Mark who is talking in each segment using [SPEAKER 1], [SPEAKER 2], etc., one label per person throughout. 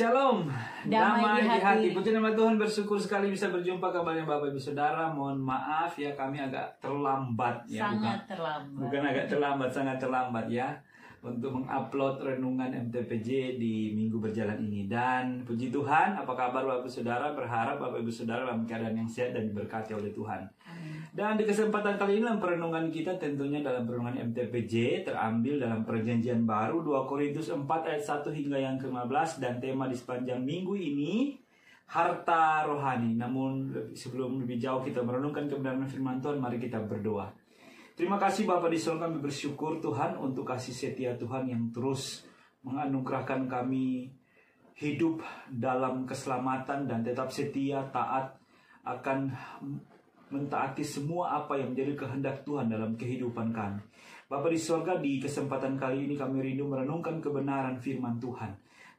[SPEAKER 1] Shalom,
[SPEAKER 2] Damai di hati.
[SPEAKER 1] Puji nama Tuhan, bersyukur sekali bisa berjumpa kembali Bapak Ibu Saudara. Mohon maaf ya, kami agak terlambat ya. Bukan agak terlambat, sangat terlambat ya, untuk mengupload renungan MTPJ di minggu berjalan ini. Dan puji Tuhan, apa kabar Bapak Ibu Saudara? Berharap Bapak Ibu Saudara dalam keadaan yang sehat dan diberkati oleh Tuhan. Dan di kesempatan kali ini dalam perenungan kita tentunya dalam perenungan MTPJ terambil dalam perjanjian baru 2 Korintus 4 ayat 1 hingga yang ke-15, dan tema di sepanjang minggu ini harta rohani. Namun sebelum lebih jauh kita merenungkan kebenaran firman Tuhan, mari kita berdoa. Terima kasih Bapa di surga, kami bersyukur Tuhan untuk kasih setia Tuhan yang terus menganugerahkan kami hidup dalam keselamatan dan tetap setia taat akan mentaati semua apa yang menjadi kehendak Tuhan dalam kehidupan kami. Bapa di surga, di kesempatan kali ini kami rindu merenungkan kebenaran firman Tuhan.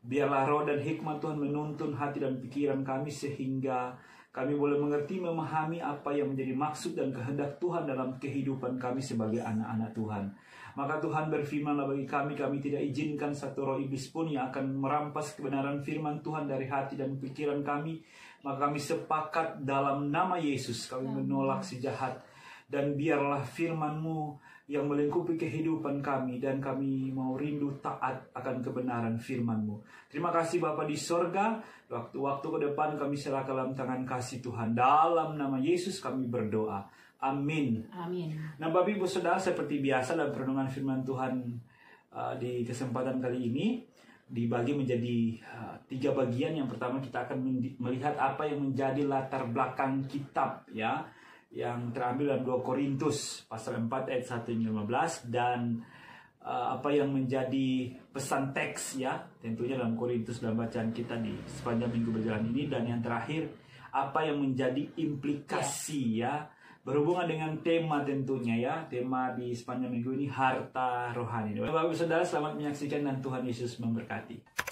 [SPEAKER 1] Biarlah roh dan hikmat Tuhan menuntun hati dan pikiran kami sehingga kami boleh mengerti, memahami apa yang menjadi maksud dan kehendak Tuhan dalam kehidupan kami sebagai anak-anak Tuhan. Maka Tuhan berfirmanlah bagi kami tidak izinkan satu roh iblis pun yang akan merampas kebenaran firman Tuhan dari hati dan pikiran kami. Maka kami sepakat dalam nama Yesus, kami menolak si jahat. Dan biarlah firman-Mu yang melingkupi kehidupan kami, dan kami mau rindu taat akan kebenaran firman-Mu. Terima kasih Bapa di sorga. Waktu-waktu ke depan kami serahkan dalam tangan kasih Tuhan. Dalam nama Yesus kami berdoa. Amin.
[SPEAKER 2] Amin.
[SPEAKER 1] Nah Bapak Ibu Saudara, seperti biasa dalam perenungan firman Tuhan di kesempatan kali ini dibagi menjadi 3 bagian. Yang pertama kita akan melihat apa yang menjadi latar belakang kitab ya, yang terambil dalam 2 Korintus pasal 4 ayat 1 hingga 15, dan apa yang menjadi pesan teks ya, tentunya dalam Korintus dalam bacaan kita di sepanjang minggu berjalan ini. Dan yang terakhir, apa yang menjadi implikasi ya, berhubungan dengan tema tentunya ya, tema di sepanjang minggu ini harta rohani. Bapak Ibu Saudara, selamat menyaksikan dan Tuhan Yesus memberkati.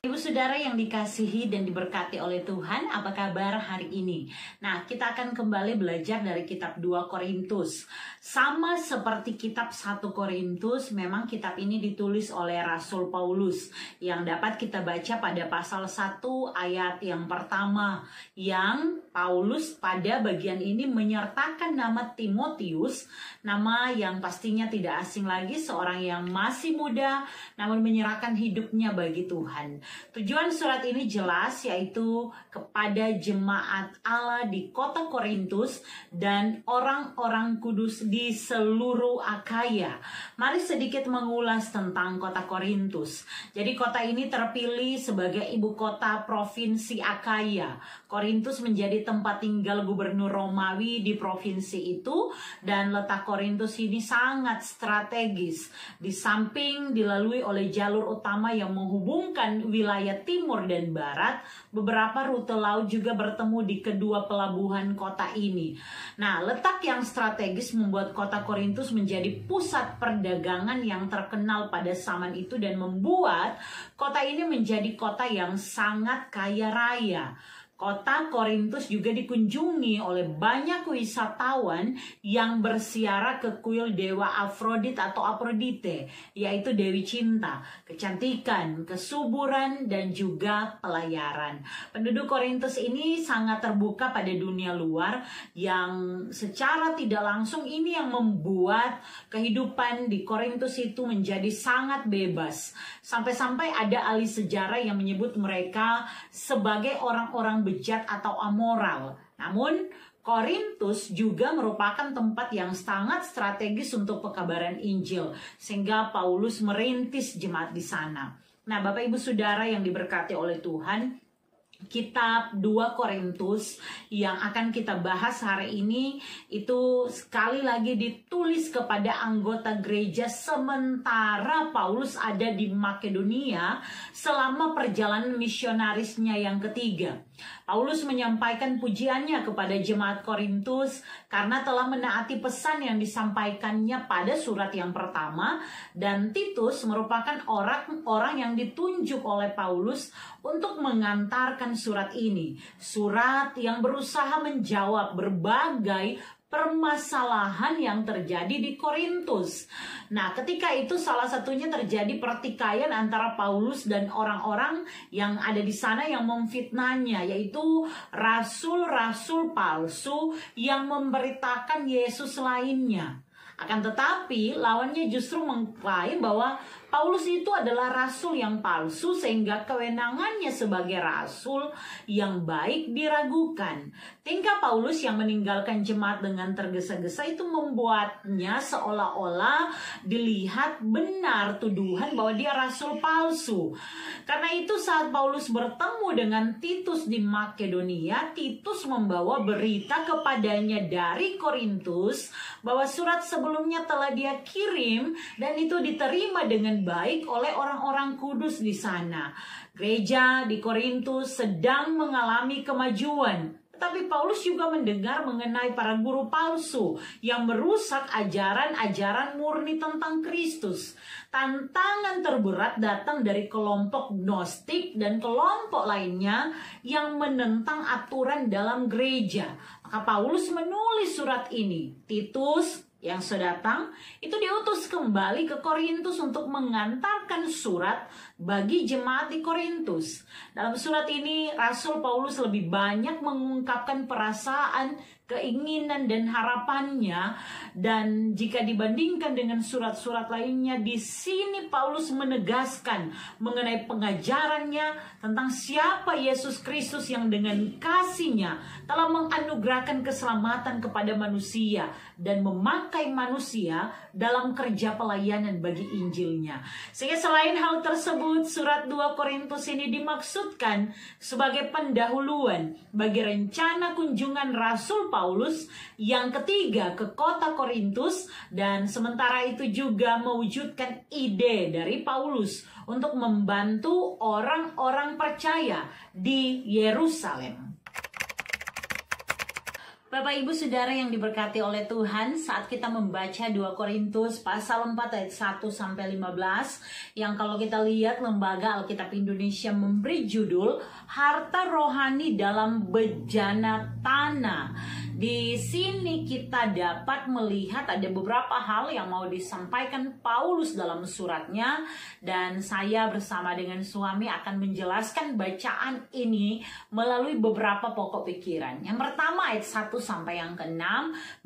[SPEAKER 2] Ibu saudara yang dikasihi dan diberkati oleh Tuhan, apa kabar hari ini? Nah, kita akan kembali belajar dari kitab 2 Korintus. Sama seperti kitab 1 Korintus, memang kitab ini ditulis oleh Rasul Paulus, yang dapat kita baca pada pasal 1 ayat yang pertama, yang Paulus pada bagian ini menyertakan nama Timotius, nama yang pastinya tidak asing lagi, seorang yang masih muda namun menyerahkan hidupnya bagi Tuhan. Tujuan surat ini jelas, yaitu kepada jemaat Allah di kota Korintus dan orang-orang kudus di seluruh Akaya. Mari sedikit mengulas tentang kota Korintus. Jadi kota ini terpilih sebagai ibu kota provinsi Akaya. Korintus menjadi tempat tinggal gubernur Romawi di provinsi itu, dan letak Korintus ini sangat strategis. Di samping dilalui oleh jalur utama yang menghubungkan wilayah timur dan barat, beberapa rute laut juga bertemu di kedua pelabuhan kota ini. Nah, letak yang strategis membuat kota Korintus menjadi pusat perdagangan yang terkenal pada zaman itu, dan membuat kota ini menjadi kota yang sangat kaya raya. Kota Korintus juga dikunjungi oleh banyak wisatawan yang bersiara ke kuil dewa Afrodit atau Afrodite, yaitu Dewi Cinta, kecantikan, kesuburan, dan juga pelayaran. Penduduk Korintus ini sangat terbuka pada dunia luar, yang secara tidak langsung ini yang membuat kehidupan di Korintus itu menjadi sangat bebas. Sampai-sampai ada ahli sejarah yang menyebut mereka sebagai orang-orang bejat atau amoral. Namun Korintus juga merupakan tempat yang sangat strategis untuk pekabaran Injil, sehingga Paulus merintis jemaat di sana. Nah, Bapak Ibu Saudara yang diberkati oleh Tuhan, kitab 2 Korintus yang akan kita bahas hari ini itu sekali lagi ditulis kepada anggota gereja sementara Paulus ada di Makedonia selama perjalanan misionarisnya yang ketiga. Paulus menyampaikan pujiannya kepada jemaat Korintus karena telah menaati pesan yang disampaikannya pada surat yang pertama, dan Titus merupakan orang-orang yang ditunjuk oleh Paulus untuk mengantarkan surat ini. Surat yang berusaha menjawab berbagai permasalahan yang terjadi di Korintus. Nah, ketika itu salah satunya terjadi pertikaian antara Paulus dan orang-orang yang ada di sana yang memfitnahnya, yaitu rasul-rasul palsu yang memberitakan Yesus lainnya. Akan tetapi, lawannya justru mengklaim bahwa Paulus itu adalah rasul yang palsu sehingga kewenangannya sebagai rasul yang baik diragukan. Tingkah Paulus yang meninggalkan jemaat dengan tergesa-gesa itu membuatnya seolah-olah dilihat benar tuduhan bahwa dia rasul palsu. Karena itu saat Paulus bertemu dengan Titus di Makedonia, Titus membawa berita kepadanya dari Korintus bahwa surat sebelumnya telah dia kirim dan itu diterima dengan baik oleh orang-orang kudus di sana. Gereja di Korintus sedang mengalami kemajuan. Tapi Paulus juga mendengar mengenai para guru palsu yang merusak ajaran-ajaran murni tentang Kristus. Tantangan terberat datang dari kelompok Gnostik dan kelompok lainnya yang menentang aturan dalam gereja. Maka Paulus menulis surat ini. Titus yang sudah datang itu diutus kembali ke Korintus untuk mengantarkan surat bagi jemaat di Korintus. Dalam surat ini Rasul Paulus lebih banyak mengungkapkan perasaan, keinginan dan harapannya, dan jika dibandingkan dengan surat-surat lainnya, di sini Paulus menegaskan mengenai pengajarannya tentang siapa Yesus Kristus yang dengan kasih-Nya telah menganugerahkan keselamatan kepada manusia dan memakai manusia dalam kerja pelayanan bagi Injil-Nya. Sehingga selain hal tersebut, surat 2 Korintus ini dimaksudkan sebagai pendahuluan bagi rencana kunjungan Rasul Paulus yang ketiga ke kota Korintus, dan sementara itu juga mewujudkan ide dari Paulus untuk membantu orang-orang percaya di Yerusalem. Bapak Ibu Saudara yang diberkati oleh Tuhan, saat kita membaca 2 Korintus pasal 4 ayat 1 sampai 15 yang kalau kita lihat Lembaga Alkitab Indonesia memberi judul Harta Rohani dalam Bejana Tanah. Di sini kita dapat melihat ada beberapa hal yang mau disampaikan Paulus dalam suratnya, dan saya bersama dengan suami akan menjelaskan bacaan ini melalui beberapa pokok pikiran. Yang pertama ayat 1 sampai yang ke-6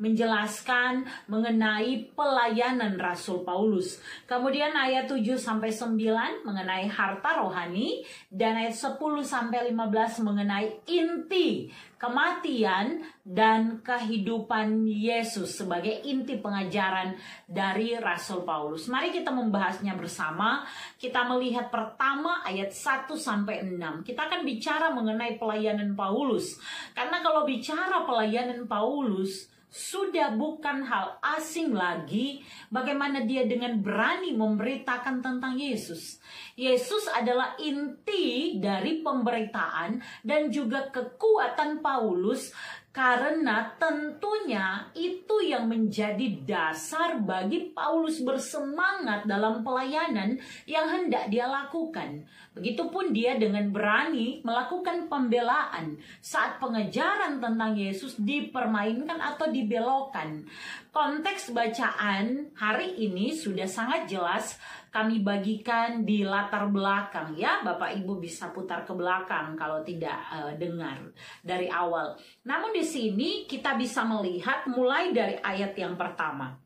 [SPEAKER 2] menjelaskan mengenai pelayanan Rasul Paulus. Kemudian ayat 7 sampai 9 mengenai harta rohani, dan ayat 10 sampai 15 mengenai inti kematian dan kehidupan Yesus sebagai inti pengajaran dari Rasul Paulus. Mari kita membahasnya bersama. Kita melihat pertama ayat 1 sampai 6. Kita akan bicara mengenai pelayanan Paulus. Karena kalau bicara pelayanan Paulus, sudah bukan hal asing lagi bagaimana dia dengan berani memberitakan tentang Yesus. Yesus adalah inti dari pemberitaan dan juga kekuatan Paulus, karena tentunya itu yang menjadi dasar bagi Paulus bersemangat dalam pelayanan yang hendak dia lakukan. Begitupun dia dengan berani melakukan pembelaan saat pengejaran tentang Yesus dipermainkan atau dibelokkan. Konteks bacaan hari ini sudah sangat jelas kami bagikan di latar belakang ya. Bapak Ibu bisa putar ke belakang kalau tidak dengar dari awal. Namun di sini kita bisa melihat mulai dari ayat yang pertama.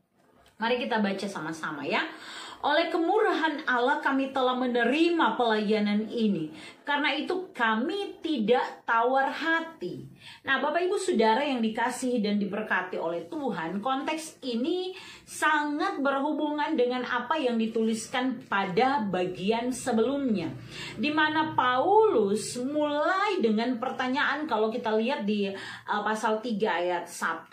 [SPEAKER 2] Mari kita baca sama-sama ya. Oleh kemurahan Allah kami telah menerima pelayanan ini. Karena itu kami tidak tawar hati. Nah, Bapak Ibu Saudara yang dikasihi dan diberkati oleh Tuhan, konteks ini sangat berhubungan dengan apa yang dituliskan pada bagian sebelumnya, di mana Paulus mulai dengan pertanyaan. Kalau kita lihat di pasal 3 ayat 1,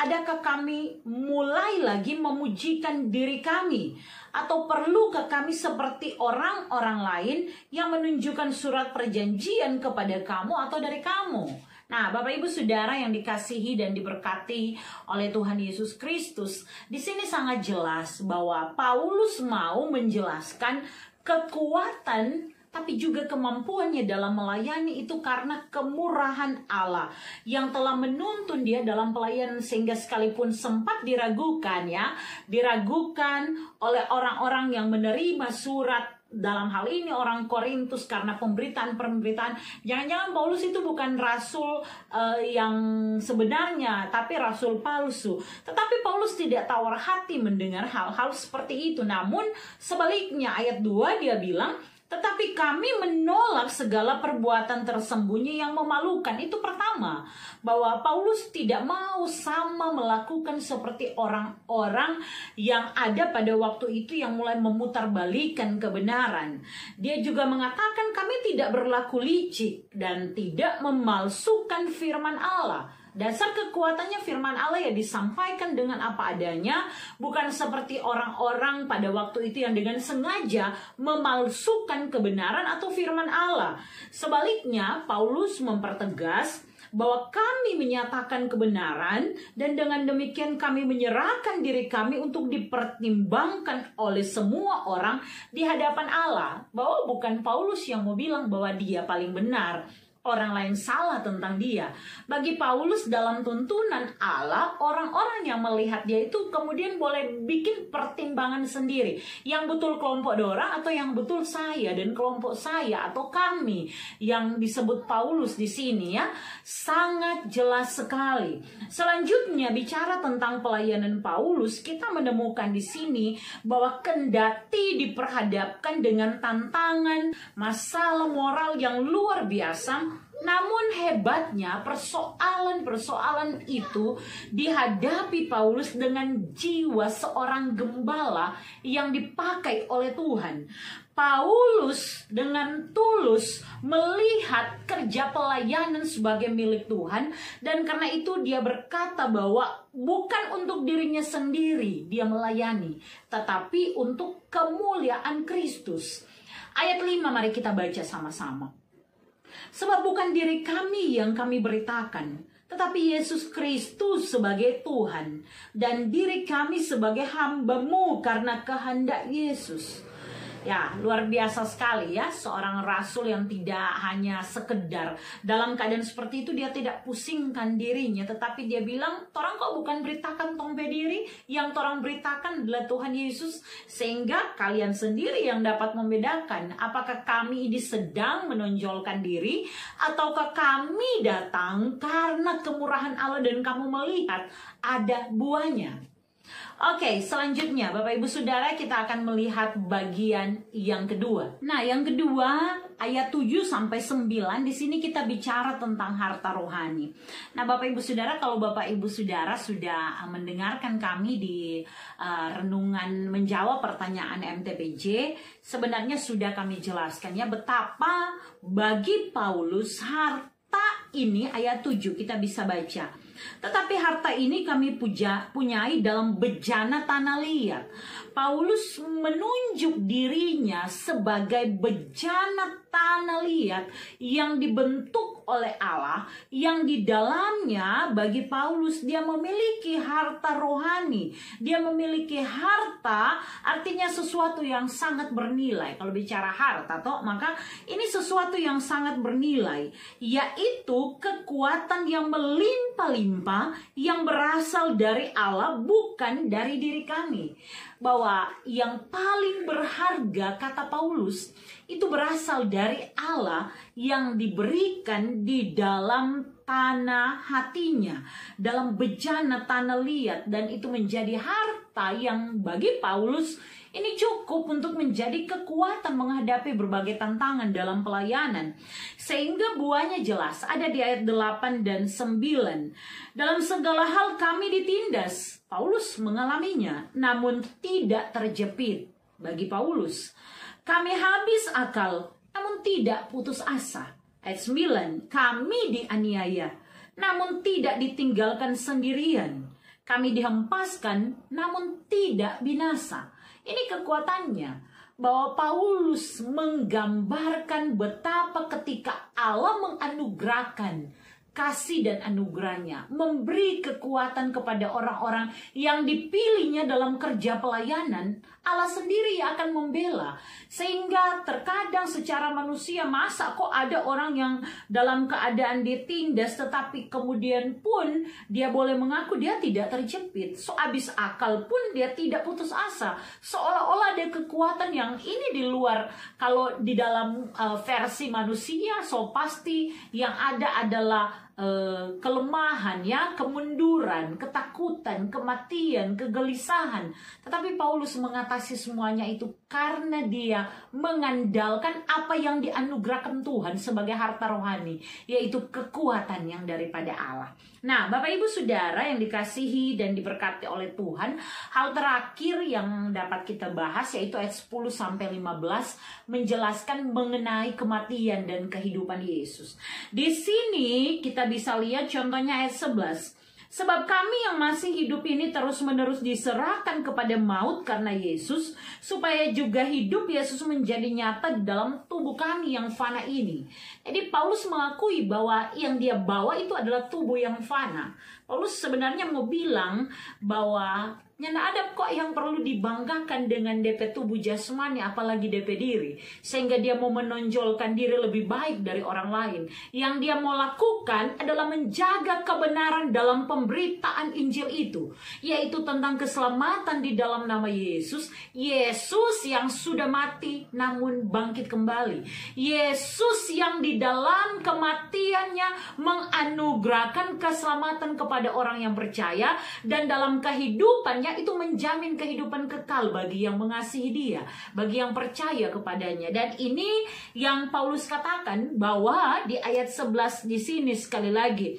[SPEAKER 2] adakah kami mulai lagi memujikan diri kami? Atau perlukah kami seperti orang-orang lain yang menunjukkan surat perjanjian kepada kamu atau dari kamu? Nah, Bapak Ibu Saudara yang dikasihi dan diberkati oleh Tuhan Yesus Kristus, di sini sangat jelas bahwa Paulus mau menjelaskan kekuatan tapi juga kemampuannya dalam melayani itu karena kemurahan Allah yang telah menuntun dia dalam pelayanan, sehingga sekalipun sempat diragukan oleh orang-orang yang menerima surat, dalam hal ini orang Korintus, karena pemberitaan, jangan-jangan Paulus itu bukan rasul yang sebenarnya, tapi rasul palsu. Tetapi Paulus tidak tawar hati mendengar hal-hal seperti itu. Namun sebaliknya, ayat 2 dia bilang, tetapi kami menolak segala perbuatan tersembunyi yang memalukan. Itu pertama, bahwa Paulus tidak mau sama melakukan seperti orang-orang yang ada pada waktu itu yang mulai memutarbalikkan kebenaran. Dia juga mengatakan kami tidak berlaku licik dan tidak memalsukan firman Allah. Dasar kekuatannya firman Allah ya disampaikan dengan apa adanya, bukan seperti orang-orang pada waktu itu yang dengan sengaja memalsukan kebenaran atau firman Allah. Sebaliknya, Paulus mempertegas bahwa kami menyatakan kebenaran dan dengan demikian kami menyerahkan diri kami untuk dipertimbangkan oleh semua orang di hadapan Allah. Bahwa bukan Paulus yang mau bilang bahwa dia paling benar, orang lain salah tentang dia. Bagi Paulus dalam tuntunan Allah, orang-orang yang melihat dia itu kemudian boleh bikin pertimbangan sendiri. Yang betul kelompok Dora atau yang betul saya dan kelompok saya atau kami, yang disebut Paulus di sini ya, sangat jelas sekali. Selanjutnya bicara tentang pelayanan Paulus, kita menemukan di sini bahwa kendati diperhadapkan dengan tantangan, masalah moral yang luar biasa, namun hebatnya persoalan-persoalan itu dihadapi Paulus dengan jiwa seorang gembala yang dipakai oleh Tuhan. Paulus dengan tulus melihat kerja pelayanan sebagai milik Tuhan, dan karena itu dia berkata bahwa bukan untuk dirinya sendiri dia melayani, tetapi untuk kemuliaan Kristus. Ayat 5 mari kita baca sama-sama. Sebab bukan diri kami yang kami beritakan, tetapi Yesus Kristus sebagai Tuhan, dan diri kami sebagai hamba-Mu karena kehendak Yesus. Ya, luar biasa sekali ya, seorang rasul yang tidak hanya sekedar dalam keadaan seperti itu dia tidak pusingkan dirinya, tetapi dia bilang, "Torang kok bukan beritakan tong diri, yang torang beritakan adalah Tuhan Yesus, sehingga kalian sendiri yang dapat membedakan apakah kami ini sedang menonjolkan diri ataukah kami datang karena kemurahan Allah dan kamu melihat ada buahnya." Oke, selanjutnya Bapak Ibu Saudara, kita akan melihat bagian yang kedua. Nah, yang kedua ayat 7 sampai 9 di sini kita bicara tentang harta rohani. Nah, Bapak Ibu Saudara, kalau Bapak Ibu Saudara sudah mendengarkan kami di renungan menjawab pertanyaan MTPJ, sebenarnya sudah kami jelaskan ya betapa bagi Paulus harta ini, ayat 7 kita bisa baca. Tetapi harta ini kami punyai dalam bejana tanah liat. Paulus menunjuk dirinya sebagai bejana tanah liat yang dibentuk oleh Allah, yang di dalamnya bagi Paulus dia memiliki harta rohani. Dia memiliki harta, artinya sesuatu yang sangat bernilai. Kalau bicara harta toh, maka ini sesuatu yang sangat bernilai, yaitu kekuatan yang melimpah-limpah yang berasal dari Allah, bukan dari diri kami. Bahwa yang paling berharga, kata Paulus, itu berasal dari Allah yang diberikan di dalam tanah hatinya, dalam bejana tanah liat, dan itu menjadi harta yang bagi Paulus ini cukup untuk menjadi kekuatan menghadapi berbagai tantangan dalam pelayanan. Sehingga buahnya jelas, ada di ayat 8 dan 9. Dalam segala hal kami ditindas, Paulus mengalaminya, namun tidak terjepit. Bagi Paulus, kami habis akal, namun tidak putus asa. Ayat 9, kami dianiaya, namun tidak ditinggalkan sendirian. Kami dihempaskan, namun tidak binasa. Ini kekuatannya, bahwa Paulus menggambarkan betapa ketika Allah menganugerahkan kasih dan anugerahnya, memberi kekuatan kepada orang-orang yang dipilihnya dalam kerja pelayanan. Allah sendiri yang akan membela. Sehingga terkadang secara manusia, masa kok ada orang yang dalam keadaan ditindas tetapi kemudian pun dia boleh mengaku dia tidak terjepit. So habis akal pun dia tidak putus asa. Seolah-olah ada kekuatan yang ini di luar. Kalau di dalam versi manusia, so pasti yang ada adalah kelemahan, ya, kemunduran, ketakutan, kematian, kegelisahan. Tetapi Paulus mengatasi semuanya itu karena dia mengandalkan apa yang dianugerahkan Tuhan sebagai harta rohani, yaitu kekuatan yang daripada Allah. Nah, Bapak Ibu Saudara yang dikasihi dan diberkati oleh Tuhan, hal terakhir yang dapat kita bahas yaitu ayat 10-15 menjelaskan mengenai kematian dan kehidupan Yesus. Di sini kita bisa lihat contohnya ayat 11. Sebab kami yang masih hidup ini terus-menerus diserahkan kepada maut karena Yesus, supaya juga hidup Yesus menjadi nyata di dalam tubuh kami yang fana ini. Jadi Paulus mengakui bahwa yang dia bawa itu adalah tubuh yang fana. Paulus sebenarnya mau bilang bahwa nyana ada kok yang perlu dibanggakan dengan DP tubuh jasmani, apalagi DP diri. Sehingga dia mau menonjolkan diri lebih baik dari orang lain. Yang dia mau lakukan adalah menjaga kebenaran dalam pemberitaan Injil itu. Yaitu tentang keselamatan di dalam nama Yesus. Yesus yang sudah mati namun bangkit kembali. Yesus yang di dalam kematiannya menganugerahkan keselamatan kepada orang yang percaya. Dan dalam kehidupannya itu menjamin kehidupan kekal bagi yang mengasihi dia, bagi yang percaya kepadanya. Dan ini yang Paulus katakan bahwa di ayat 11 di sini sekali lagi,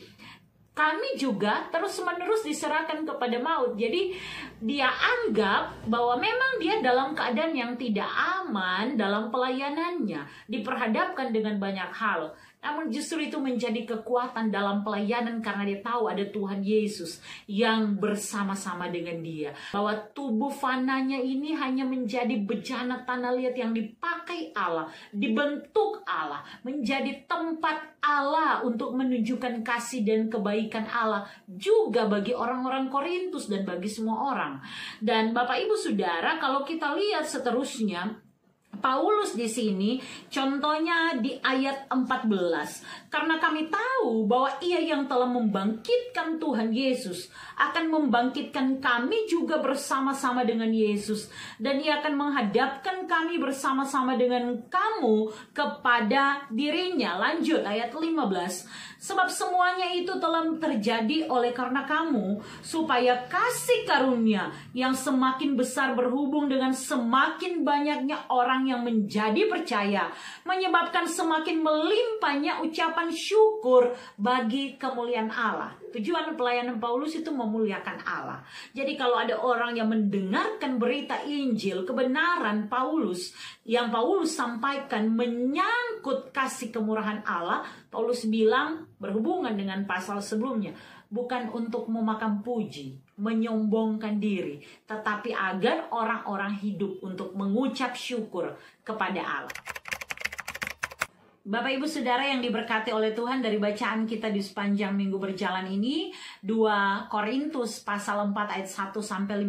[SPEAKER 2] kami juga terus-menerus diserahkan kepada maut. Jadi dia anggap bahwa memang dia dalam keadaan yang tidak aman dalam pelayanannya, diperhadapkan dengan banyak hal. Namun justru itu menjadi kekuatan dalam pelayanan karena dia tahu ada Tuhan Yesus yang bersama-sama dengan dia. Bahwa tubuh fananya ini hanya menjadi bejana tanah liat yang dipakai Allah, dibentuk Allah, menjadi tempat Allah untuk menunjukkan kasih dan kebaikan Allah juga bagi orang-orang Korintus dan bagi semua orang. Dan Bapak Ibu Saudara, kalau kita lihat seterusnya, Paulus di sini contohnya di ayat 14. Karena kami tahu bahwa ia yang telah membangkitkan Tuhan Yesus akan membangkitkan kami juga bersama-sama dengan Yesus. Dan ia akan menghadapkan kami bersama-sama dengan kamu kepada dirinya. Lanjut ayat 15. Sebab semuanya itu telah terjadi oleh karena kamu, supaya kasih karunia yang semakin besar berhubung dengan semakin banyaknya orang yang menjadi percaya, menyebabkan semakin melimpahnya ucapan syukur bagi kemuliaan Allah. Tujuan pelayanan Paulus itu memuliakan Allah. Jadi kalau ada orang yang mendengarkan berita Injil, kebenaran Paulus, yang Paulus sampaikan menyangkut kasih kemurahan Allah, Paulus bilang berhubungan dengan pasal sebelumnya, bukan untuk memakan puji, menyombongkan diri, tetapi agar orang-orang hidup untuk mengucap syukur kepada Allah. Bapak Ibu Saudara yang diberkati oleh Tuhan, dari bacaan kita di sepanjang minggu berjalan ini, 2 Korintus pasal 4 ayat 1-15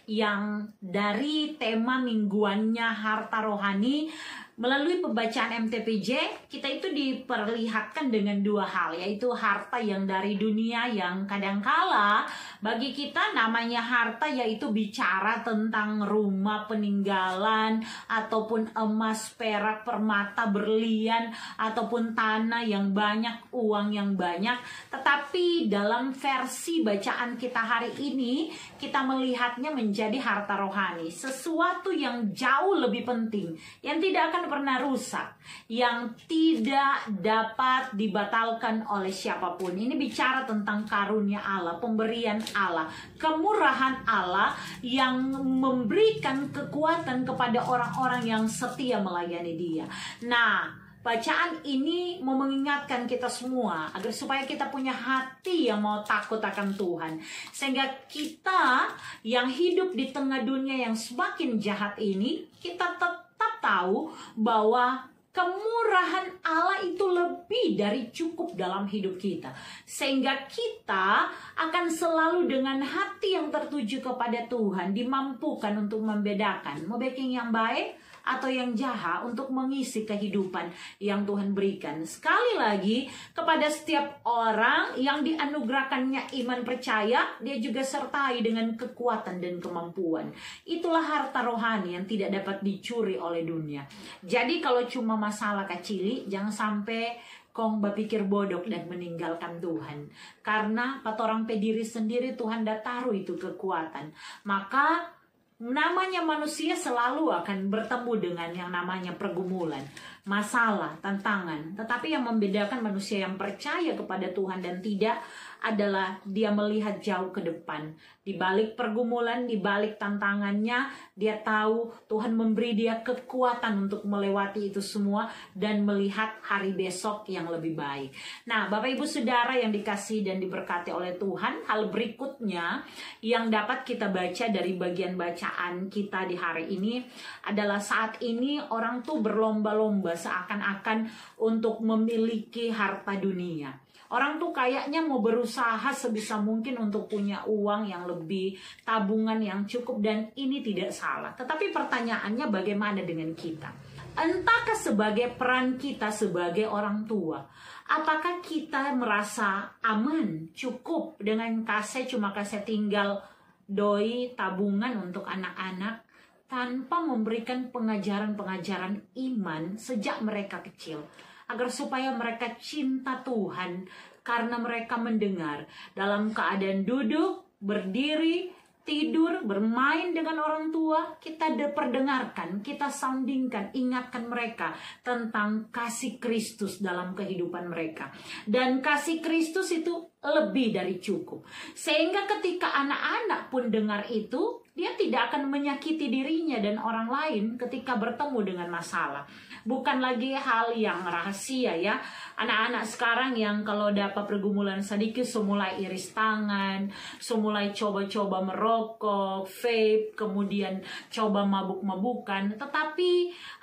[SPEAKER 2] yang dari tema mingguannya harta rohani. Melalui pembacaan MTPJ, kita itu diperlihatkan dengan 2 hal, yaitu harta yang dari dunia yang kadangkala bagi kita namanya harta, yaitu bicara tentang rumah peninggalan, ataupun emas, perak, permata, berlian, ataupun tanah yang banyak, uang yang banyak. Tetapi dalam versi bacaan kita hari ini, kita melihatnya menjadi harta rohani, sesuatu yang jauh lebih penting, yang tidak akan pernah rusak, yang tidak dapat dibatalkan oleh siapapun. Ini bicara tentang karunia Allah, pemberian Allah, kemurahan Allah yang memberikan kekuatan kepada orang-orang yang setia melayani Dia. Nah, bacaan ini mau mengingatkan kita semua agar supaya kita punya hati yang mau takut akan Tuhan, sehingga kita yang hidup di tengah dunia yang semakin jahat ini, kita tetap tahu bahwa Kemurahan Allah itu lebih dari cukup dalam hidup kita. Sehingga kita akan selalu dengan hati yang tertuju kepada Tuhan, dimampukan untuk membedakan mau baik yang baik atau yang jahat untuk mengisi kehidupan yang Tuhan berikan. Sekali lagi, kepada setiap orang yang dianugerahkannya iman percaya, dia juga sertai dengan kekuatan dan kemampuan. Itulah harta rohani yang tidak dapat dicuri oleh dunia. Jadi kalau cuma masalah kecil, jangan sampai kong berpikir bodoh dan meninggalkan Tuhan. Karena patorang pediri sendiri Tuhan dah taruh itu kekuatan. Maka namanya manusia selalu akan bertemu dengan yang namanya pergumulan, masalah, tantangan. Tetapi yang membedakan manusia yang percaya kepada Tuhan dan tidak adalah dia melihat jauh ke depan. Di balik pergumulan, di balik tantangannya, dia tahu Tuhan memberi dia kekuatan untuk melewati itu semua dan melihat hari besok yang lebih baik. Nah, Bapak Ibu Saudara yang dikasihi dan diberkati oleh Tuhan, hal berikutnya yang dapat kita baca dari bagian bacaan kita di hari ini adalah saat ini orang tuh berlomba-lomba seakan-akan untuk memiliki harta dunia. Orang tuh kayaknya mau berusaha sebisa mungkin untuk punya uang yang lebih, tabungan yang cukup, dan ini tidak salah. Tetapi pertanyaannya bagaimana dengan kita? Entahkah sebagai peran kita sebagai orang tua, apakah kita merasa aman, cukup dengan cuma kasih tinggal doi tabungan untuk anak-anak tanpa memberikan pengajaran-pengajaran iman sejak mereka kecil? Agar supaya mereka cinta Tuhan karena mereka mendengar dalam keadaan duduk, berdiri, tidur, bermain dengan orang tua, kita perdengarkan, kita soundingkan, ingatkan mereka tentang kasih Kristus dalam kehidupan mereka. Dan kasih Kristus itu lebih dari cukup. Sehingga ketika anak-anak pun dengar itu, dia tidak akan menyakiti dirinya dan orang lain ketika bertemu dengan masalah. Bukan lagi hal yang rahasia ya. Anak-anak sekarang yang kalau dapat pergumulan sedikit semulai iris tangan, semulai coba-coba merokok, vape, kemudian coba mabuk-mabukan. Tetapi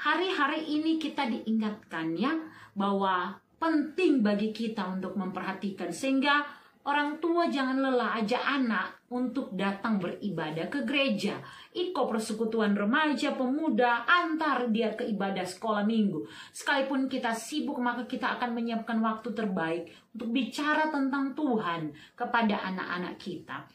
[SPEAKER 2] hari-hari ini kita diingatkan ya bahwa penting bagi kita untuk memperhatikan, sehingga orang tua jangan lelah ajak anak untuk datang beribadah ke gereja. Iko persekutuan remaja, pemuda, antar dia ke ibadah sekolah minggu. Sekalipun kita sibuk, maka kita akan menyiapkan waktu terbaik untuk bicara tentang Tuhan kepada anak-anak kita.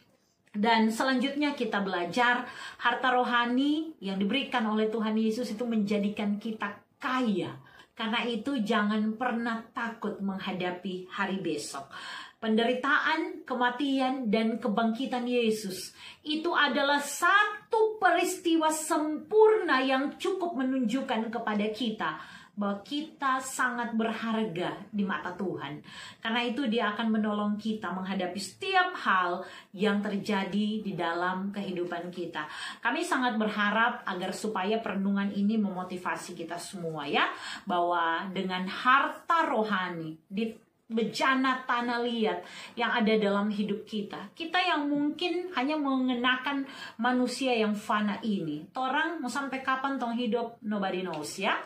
[SPEAKER 2] Dan selanjutnya kita belajar harta rohani yang diberikan oleh Tuhan Yesus itu menjadikan kita kaya. Karena itu jangan pernah takut menghadapi hari besok. Penderitaan, kematian, dan kebangkitan Yesus itu adalah satu peristiwa sempurna yang cukup menunjukkan kepada kita bahwa kita sangat berharga di mata Tuhan. Karena itu dia akan menolong kita menghadapi setiap hal yang terjadi di dalam kehidupan kita. Kami sangat berharap agar supaya perenungan ini memotivasi kita semua ya, bahwa dengan harta rohani di bejana tanah liat yang ada dalam hidup kita, kita yang mungkin hanya mengenakan manusia yang fana ini. Torang mau sampai kapan tong hidup, nobody knows ya.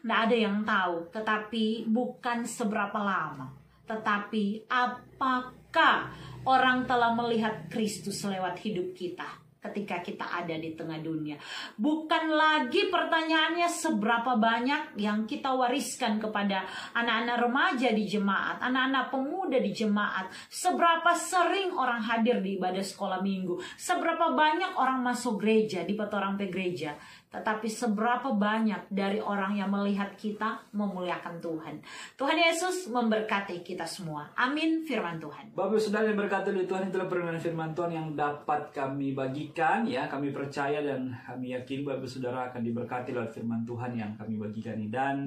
[SPEAKER 2] Nggak ada yang tahu. Tetapi bukan seberapa lama, tetapi apakah orang telah melihat Kristus lewat hidup kita ketika kita ada di tengah dunia. Bukan lagi pertanyaannya seberapa banyak yang kita wariskan kepada anak-anak remaja di jemaat, anak-anak pemuda di jemaat, seberapa sering orang hadir di ibadah sekolah minggu, seberapa banyak orang masuk gereja di petorang pe gereja, tetapi seberapa banyak dari orang yang melihat kita memuliakan Tuhan. Tuhan Yesus memberkati kita semua. Amin. Firman Tuhan.
[SPEAKER 1] Bapak Saudara yang berkati oleh Tuhan, itulah perenungan firman Tuhan yang dapat kami bagikan ya. Kami percaya dan kami yakin Bapak Saudara akan diberkati lewat firman Tuhan yang kami bagikan ini. Dan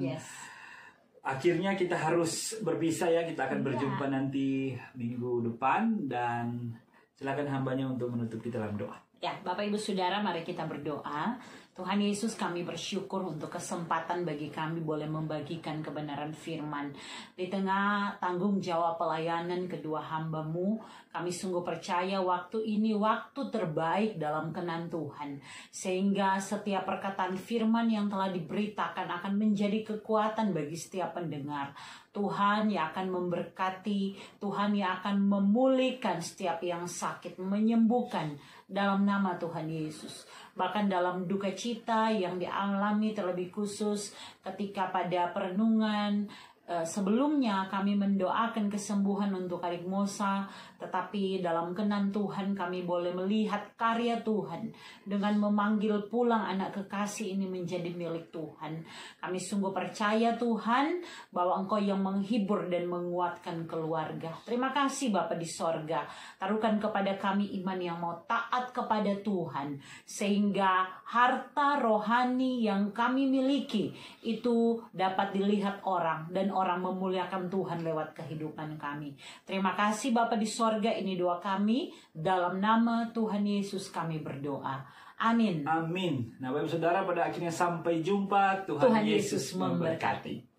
[SPEAKER 1] akhirnya kita harus berpisah ya. Kita akan berjumpa nanti minggu depan, dan silakan hambanya untuk menutup kita dalam doa.
[SPEAKER 2] Ya, Bapak Ibu Saudara, mari kita berdoa. Tuhan Yesus, kami bersyukur untuk kesempatan bagi kami boleh membagikan kebenaran firman. Di tengah tanggung jawab pelayanan kedua hamba-Mu, kami sungguh percaya waktu ini waktu terbaik dalam kenan Tuhan. Sehingga setiap perkataan firman yang telah diberitakan akan menjadi kekuatan bagi setiap pendengar. Tuhan yang akan memberkati, Tuhan yang akan memulihkan setiap yang sakit, menyembuhkan dalam nama Tuhan Yesus. Bahkan dalam duka cita yang dialami terlebih khusus ketika pada perenungan sebelumnya kami mendoakan kesembuhan untuk adik Mosa, tetapi dalam kenan Tuhan kami boleh melihat karya Tuhan dengan memanggil pulang anak kekasih ini menjadi milik Tuhan. Kami sungguh percaya Tuhan bahwa Engkau yang menghibur dan menguatkan keluarga. Terima kasih Bapa di sorga. Taruhkan kepada kami iman yang mau taat kepada Tuhan, sehingga harta rohani yang kami miliki itu dapat dilihat orang dan orang memuliakan Tuhan lewat kehidupan kami. Terima kasih Bapa di sorga, ini doa kami dalam nama Tuhan Yesus kami berdoa. Amin.
[SPEAKER 1] Amin. Nah, Bapak Saudara, pada akhirnya sampai jumpa. Tuhan Yesus memberkati.